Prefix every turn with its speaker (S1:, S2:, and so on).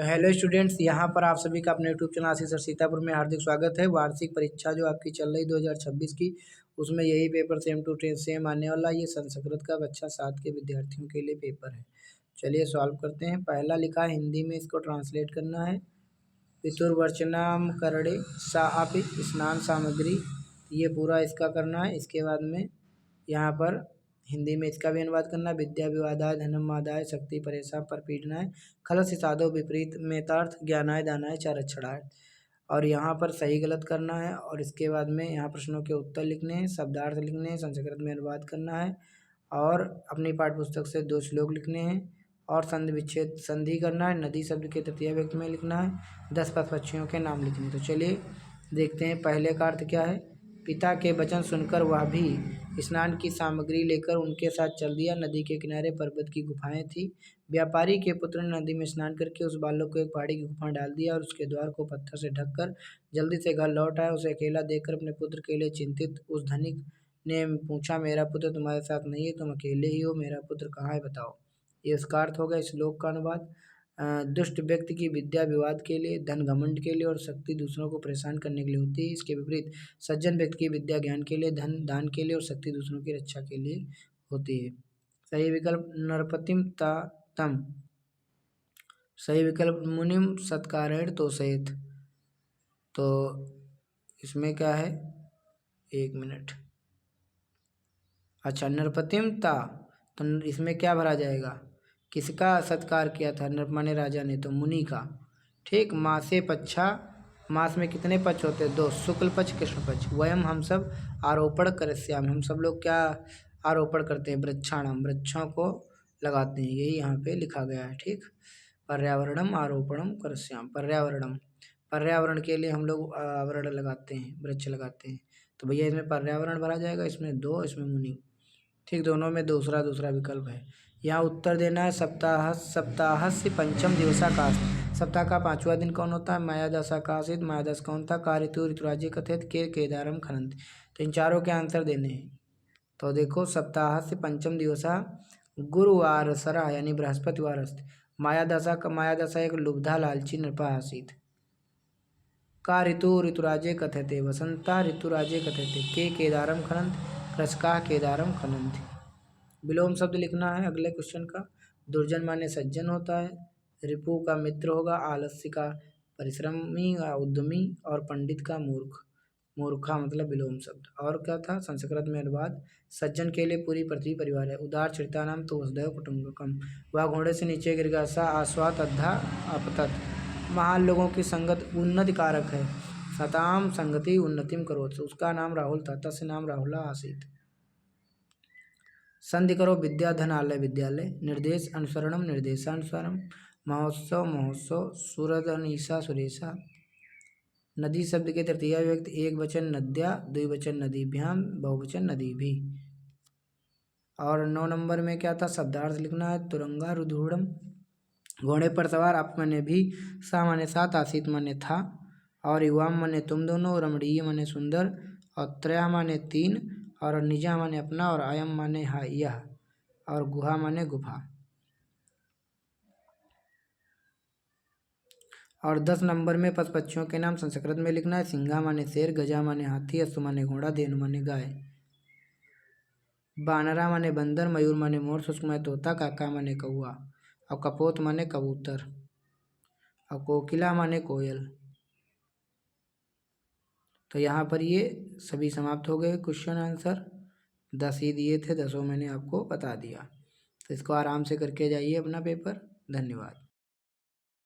S1: तो hello students, यहाँ पर आप सभी का अपने यूट्यूब चैनल आशीष सर सीतापुर में हार्दिक स्वागत है। वार्षिक परीक्षा जो आपकी चल रही 2026 की, उसमें यही पेपर सेम टू सेम आने वाला। ये संस्कृत का कक्षा 7 के विद्यार्थियों के लिए पेपर है। चलिए सॉल्व करते हैं। पहला लिखा है हिंदी में, इसको ट्रांसलेट करना है। पितुर्वचनाम करणे सा अपि स्नान सामग्री, ये पूरा इसका करना है। इसके बाद में यहाँ पर हिंदी में इसका भी अनुवाद करना। विद्या विवादाय धनमादाय शक्ति परेशा पर पीडनाय खलस साधो विपरीत मेतार्थ ज्ञानाय दानाय चारक्षणाय। और यहाँ पर सही गलत करना है। और इसके बाद में यहाँ प्रश्नों के उत्तर लिखने हैं, शब्दार्थ लिखने हैं, संस्कृत में अनुवाद करना है और अपनी पाठ्य पुस्तक से 2 श्लोक लिखने हैं और संधि विच्छेद संधि करना है। नदी शब्द के तृतीय व्यक्ति में लिखना है। 10 पशु पक्षियों के नाम लिखने। तो चलिए देखते हैं पहले का अर्थ क्या है। पिता के वचन सुनकर वह भी स्नान की सामग्री लेकर उनके साथ चल दिया। नदी के किनारे पर्वत की गुफाएं थी। व्यापारी के पुत्र ने नदी में स्नान करके उस बालक को एक पहाड़ी की गुफा डाल दिया और उसके द्वार को पत्थर से ढककर जल्दी से घर लौट आया। उसे अकेला देखकर अपने पुत्र के लिए चिंतित उस धनिक ने पूछा, मेरा पुत्र तुम्हारे साथ नहीं है, तुम अकेले ही हो, मेरा पुत्र कहाँ है, बताओ। ये उसका अर्थ होगा। श्लोक का अनुवाद। दुष्ट व्यक्ति की विद्या विवाद के लिए, धन घमंड के लिए और शक्ति दूसरों को परेशान करने के लिए होती है। इसके विपरीत सज्जन व्यक्ति की विद्या ज्ञान के लिए, धन दान के लिए और शक्ति दूसरों की रक्षा के लिए होती है। सही विकल्प नरपतिम ता तम। सही विकल्प मुनिम सत्कारेण तोषयेत। तो इसमें क्या है, 1 मिनट। अच्छा, नरपतिम ता, तो इसमें क्या भरा जाएगा, किसका सत्कार किया था, नर माने राजा ने, तो मुनि का। ठीक। मासे पच्छा, मास में कितने पक्ष होते हैं, 2, शुक्ल पक्ष कृष्ण पक्ष। वयम हम सब आरोपण करस्याम, हम सब लोग क्या आरोपण करते हैं, वृक्षाणाम, वृक्षों को लगाते हैं। यही यहाँ पे लिखा गया है। ठीक। पर्यावरणम आरोपणम करस्याम, पर्यावरणम, पर्यावरण के लिए हम लोग आवरण लगाते हैं, वृक्ष लगाते हैं। तो भैया इसमें पर्यावरण भरा जाएगा, इसमें 2, इसमें मुनि। ठीक, दोनों में दूसरा दूसरा विकल्प है। यहाँ उत्तर देना है। सप्ताहस्य पंचम दिवसा का, सप्ताह का 5वां दिन कौन होता है, मायादशा का आसित, मायादश कौन था, का ऋतु ऋतुराज्य कथित, के केदारम खनंत। तो इन चारों के आंसर देने हैं। तो देखो, सप्ताहस्य पंचम दिवसा गुरुवार सरा यानी बृहस्पतिवार अस्त। मायादशा का, मायादशा एक लुब्धा लालची नृपा आसीत। का ऋतु ऋतुराजे कथयते, वसंता ऋतुराजे कथयते, के केदारम खनंत, कृषका केदारम खनंत। विलोम शब्द लिखना है अगले क्वेश्चन का। दुर्जन माने सज्जन होता है, रिपु का मित्र होगा, आलस्य का परिश्रमी या उद्यमी और पंडित का मूर्ख, मूर्खा मतलब विलोम शब्द। और क्या था, संस्कृत में अनुवाद। सज्जन के लिए पूरी पृथ्वी परिवार है। उदार चरिता नाम तो वसुदैव कुटुंबकम, वह घोड़े से नीचे गिर गया, सा आस्वात अद्धा अपतत, महान लोगों की संगत उन्नति कारक है। सताम संगति उन्नतिम करोत, उसका नाम राहुल था, तस्य नाम राहुला आसीत। संधि करो, विद्या धनालय विद्यालय, निर्देश अनुसरणम निर्देशानुसारम, महोत्सव महोत्सव, सुरदनीसा सुरेशा। नदी शब्द के तृतीय व्यक्ति एक वचन नद्या, द्विवचन नदीभ्याम, बहुवचन नदी भी। और 9 नंबर में क्या था, शब्दार्थ लिखना है। तुरंगा रुधूढ़म, घोड़े पर सवार, आप माने भी, सा माने साथ, आसित माने था, और युवाम माने तुम दोनों, रमणीय माने सुंदर, और त्रया माने 3, और निजा माने अपना, और अयम माने यह, और गुहा माने गुफा। और 10 नंबर में पशु पक्षियों के नाम संस्कृत में लिखना है। सिंघा माने शेर, गजा माने हाथी, अश्व माने घोड़ा, धेनु माने गाय, बानरा माने बंदर, मयूर माने मोर, शुष्क माने तोता, काका माने कौआ, और कपोत माने कबूतर, और कोकिला माने कोयल। तो यहाँ पर ये सभी समाप्त हो गए क्वेश्चन आंसर। 10 ही दिए थे, 10 मैंने आपको बता दिया। तो इसको आराम से करके जाइए अपना पेपर। धन्यवाद।